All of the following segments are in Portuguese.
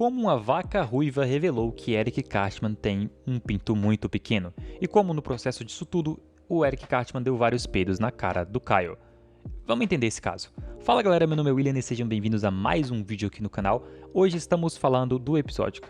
como uma vaca ruiva revelou que Eric Cartman tem um pinto muito pequeno, e como no processo disso tudo, o Eric Cartman deu vários peidos na cara do Kyle. Vamos entender esse caso. Fala galera, meu nome é William e sejam bem-vindos a mais um vídeo aqui no canal. Hoje estamos falando do episódio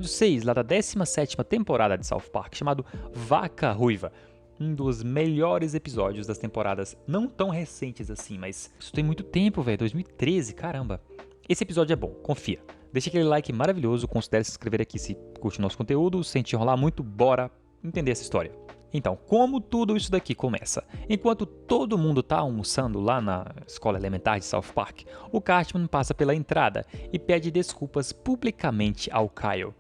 6 lá da 17ª temporada de South Park, chamado Vaca Ruiva. Um dos melhores episódios das temporadas não tão recentes assim, mas isso tem muito tempo, velho, 2013, caramba. Esse episódio é bom, confia. Deixa aquele like maravilhoso, considere se inscrever aqui se curte o nosso conteúdo, sem te enrolar muito, bora entender essa história. Então, como tudo isso daqui começa? Enquanto todo mundo tá almoçando lá na escola elementar de South Park, o Cartman passa pela entrada e pede desculpas publicamente ao Kyle.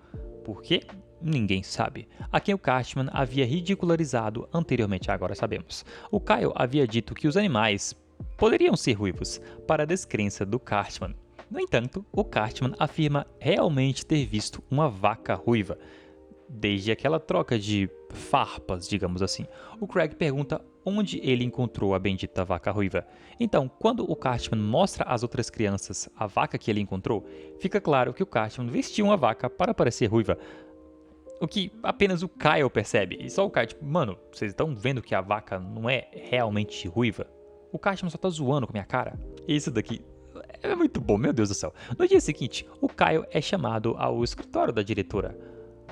Por quê? Ninguém sabe. A quem o Cartman havia ridicularizado anteriormente, agora sabemos. O Kyle havia dito que os animais poderiam ser ruivos, para a descrença do Cartman. No entanto, o Cartman afirma realmente ter visto uma vaca ruiva, desde aquela troca de farpas, digamos assim. O Craig pergunta onde ele encontrou a bendita vaca ruiva. Então, quando o Cartman mostra às outras crianças a vaca que ele encontrou, fica claro que o Cartman vestiu uma vaca para parecer ruiva. O que apenas o Kyle percebe. E só o Kyle, tipo, mano, vocês estão vendo que a vaca não é realmente ruiva? O Cartman só tá zoando com a minha cara. Isso daqui é muito bom, meu Deus do céu. No dia seguinte, o Kyle é chamado ao escritório da diretora.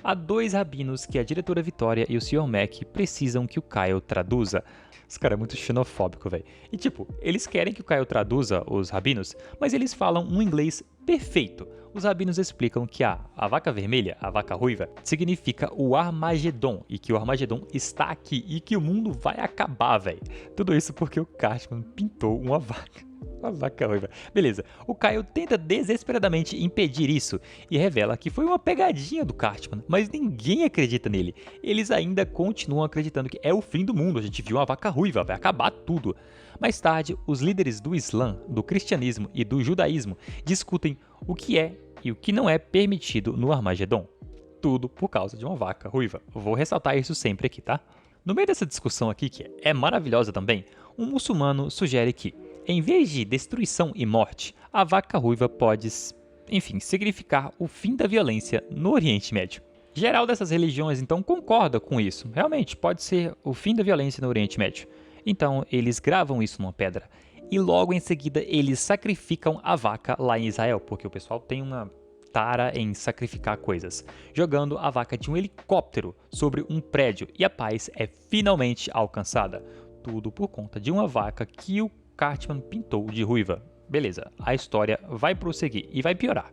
Há dois rabinos que a diretora Vitória e o Sr. Mac precisam que o Kyle traduza. Esse cara é muito xenofóbico, velho. E tipo, eles querem que o Kyle traduza os rabinos, mas eles falam um inglês perfeito. Os rabinos explicam que a vaca vermelha, a vaca ruiva, significa o Armagedon e que o Armagedon está aqui e que o mundo vai acabar, velho. Tudo isso porque o Cartman pintou uma vaca. Uma vaca ruiva. Beleza, o Kyle tenta desesperadamente impedir isso e revela que foi uma pegadinha do Cartman, mas ninguém acredita nele. Eles ainda continuam acreditando que é o fim do mundo, a gente viu uma vaca ruiva, vai acabar tudo. Mais tarde, os líderes do Islã, do cristianismo e do judaísmo discutem o que é e o que não é permitido no Armagedon. Tudo por causa de uma vaca ruiva. Vou ressaltar isso sempre aqui, tá? No meio dessa discussão aqui, que é maravilhosa também, um muçulmano sugere que, em vez de destruição e morte, a vaca ruiva pode, enfim, significar o fim da violência no Oriente Médio. Geral dessas religiões, então, concorda com isso. Realmente, pode ser o fim da violência no Oriente Médio. Então, eles gravam isso numa pedra. E logo em seguida, eles sacrificam a vaca lá em Israel, porque o pessoal tem uma tara em sacrificar coisas, jogando a vaca de um helicóptero sobre um prédio e a paz é finalmente alcançada. Tudo por conta de uma vaca que o Cartman pintou de ruiva. Beleza, a história vai prosseguir e vai piorar.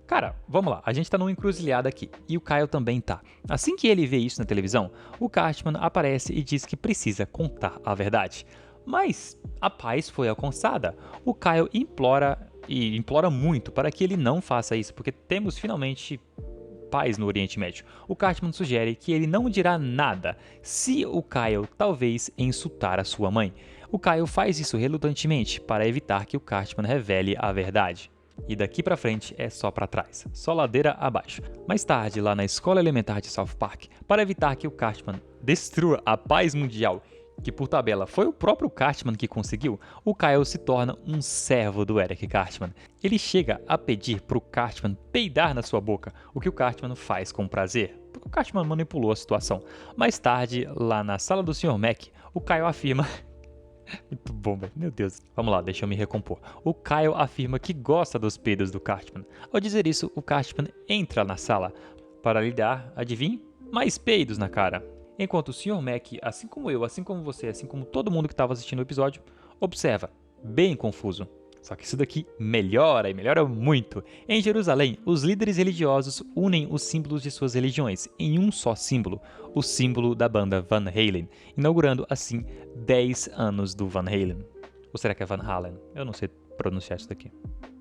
Cara, vamos lá, a gente tá numa encruzilhada aqui, e o Kyle também tá. Assim que ele vê isso na televisão, o Cartman aparece e diz que precisa contar a verdade. Mas a paz foi alcançada. O Kyle implora muito para que ele não faça isso, porque temos finalmente paz no Oriente Médio. O Cartman sugere que ele não dirá nada se o Kyle talvez insultar a sua mãe. O Kyle faz isso relutantemente para evitar que o Cartman revele a verdade. E daqui pra frente é só pra trás, só ladeira abaixo. Mais tarde, lá na escola elementar de South Park, para evitar que o Cartman destrua a paz mundial, que por tabela foi o próprio Cartman que conseguiu, o Kyle se torna um servo do Eric Cartman. Ele chega a pedir pro Cartman peidar na sua boca, o que o Cartman faz com prazer, porque o Cartman manipulou a situação. Mais tarde, lá na sala do Sr. Mac, o Kyle afirma... Muito bom, velho. Meu Deus. Vamos lá, deixa eu me recompor. O Kyle afirma que gosta dos peidos do Cartman. Ao dizer isso, o Cartman entra na sala para lhe dar, adivinhe, mais peidos na cara. Enquanto o Sr. Mac, assim como eu, assim como você, assim como todo mundo que estava assistindo o episódio, observa, bem confuso. Só que isso daqui melhora e melhora muito. Em Jerusalém, os líderes religiosos unem os símbolos de suas religiões em um só símbolo, o símbolo da banda Van Halen, inaugurando assim 10 anos do Van Halen. Ou será que é Van Halen? Eu não sei pronunciar isso daqui.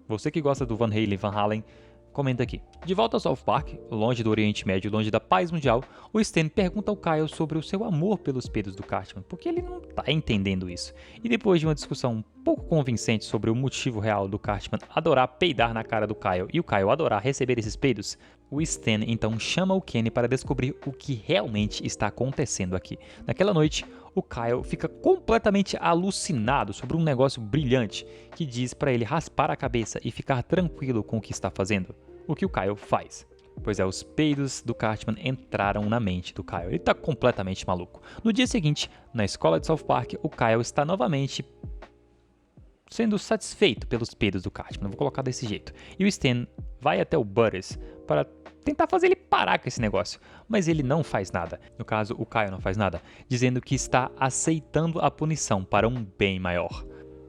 Você que gosta do Van Halen, comenta aqui. De volta ao South Park, longe do Oriente Médio, longe da paz mundial, o Stan pergunta ao Kyle sobre o seu amor pelos peidos do Cartman, porque ele não tá entendendo isso. E depois de uma discussão um pouco convincente sobre o motivo real do Cartman adorar peidar na cara do Kyle e o Kyle adorar receber esses peidos, o Stan então chama o Kenny para descobrir o que realmente está acontecendo aqui. Naquela noite, o Kyle fica completamente alucinado sobre um negócio brilhante que diz para ele raspar a cabeça e ficar tranquilo com o que está fazendo. O que o Kyle faz? Pois é, os peidos do Cartman entraram na mente do Kyle. Ele tá completamente maluco. No dia seguinte, na escola de South Park, o Kyle está novamente sendo satisfeito pelos peidos do Cartman, vou colocar desse jeito. E o Stan vai até o Butters para tentar fazer ele parar com esse negócio, mas ele não faz nada. No caso, o Kyle não faz nada, dizendo que está aceitando a punição para um bem maior.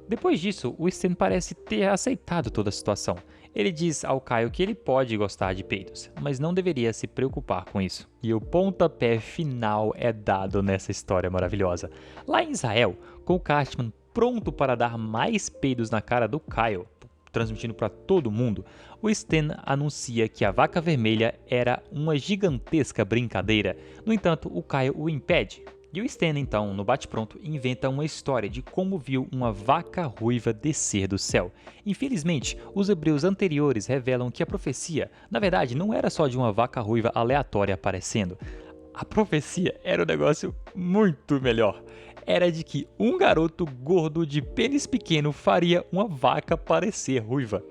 Depois disso, o Stan parece ter aceitado toda a situação. Ele diz ao Kyle que ele pode gostar de peidos, mas não deveria se preocupar com isso. E o pontapé final é dado nessa história maravilhosa. Lá em Israel, com o Cartman pronto para dar mais peidos na cara do Kyle, transmitindo para todo mundo, o Stan anuncia que a vaca vermelha era uma gigantesca brincadeira. No entanto, o Kyle o impede. E o Stan, então, no bate-pronto, inventa uma história de como viu uma vaca ruiva descer do céu. Infelizmente, os hebreus anteriores revelam que a profecia, na verdade, não era só de uma vaca ruiva aleatória aparecendo. A profecia era um negócio muito melhor. Era de que um garoto gordo de pênis pequeno faria uma vaca parecer ruiva.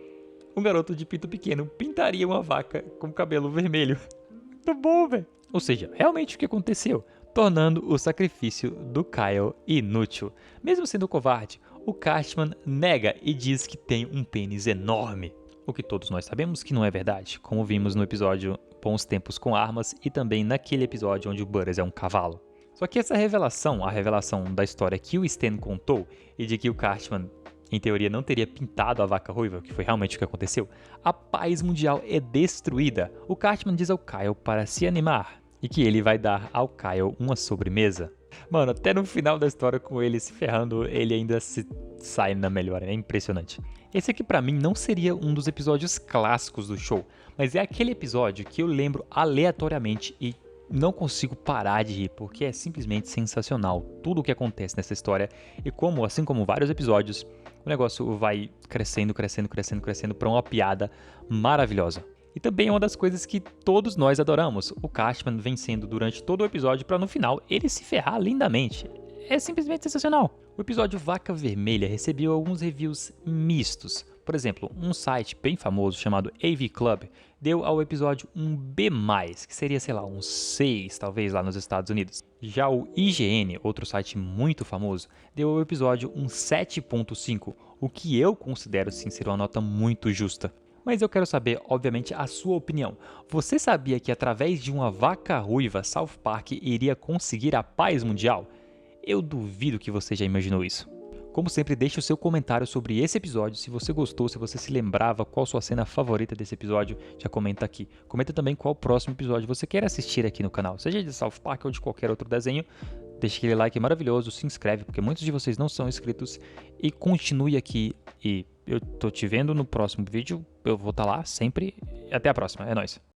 Um garoto de pinto pequeno pintaria uma vaca com cabelo vermelho. Muito bom, velho. Ou seja, realmente o que aconteceu, tornando o sacrifício do Kyle inútil. Mesmo sendo covarde, o Cartman nega e diz que tem um pênis enorme. O que todos nós sabemos que não é verdade, como vimos no episódio Bons Tempos com Armas e também naquele episódio onde o Butters é um cavalo. Só que essa revelação, a revelação da história que o Stan contou e de que o Cartman, em teoria, não teria pintado a vaca ruiva, que foi realmente o que aconteceu, a paz mundial é destruída. O Cartman diz ao Kyle para se animar e que ele vai dar ao Kyle uma sobremesa. Mano, até no final da história com ele se ferrando, ele ainda se sai na melhor, é impressionante. Esse aqui pra mim não seria um dos episódios clássicos do show, mas é aquele episódio que eu lembro aleatoriamente e não consigo parar de rir, porque é simplesmente sensacional tudo o que acontece nessa história e como, assim como vários episódios, o negócio vai crescendo para uma piada maravilhosa. E também é uma das coisas que todos nós adoramos, o Cartman vencendo durante todo o episódio para no final ele se ferrar lindamente. É simplesmente sensacional. O episódio Vaca Vermelha recebeu alguns reviews mistos. Por exemplo, um site bem famoso chamado AV Club deu ao episódio um B+, que seria, sei lá, um 6, talvez, lá nos Estados Unidos. Já o IGN, outro site muito famoso, deu ao episódio um 7.5, o que eu considero, sim, ser uma nota muito justa. Mas eu quero saber, obviamente, a sua opinião. Você sabia que através de uma vaca ruiva, South Park iria conseguir a paz mundial? Eu duvido que você já imaginou isso. Como sempre, deixe o seu comentário sobre esse episódio, se você gostou, se você se lembrava, qual sua cena favorita desse episódio, já comenta aqui. Comenta também qual próximo episódio você quer assistir aqui no canal, seja de South Park ou de qualquer outro desenho. Deixe aquele like maravilhoso, se inscreve, porque muitos de vocês não são inscritos, e continue aqui. E eu tô te vendo no próximo vídeo, eu vou estar lá sempre. Até a próxima, é nóis.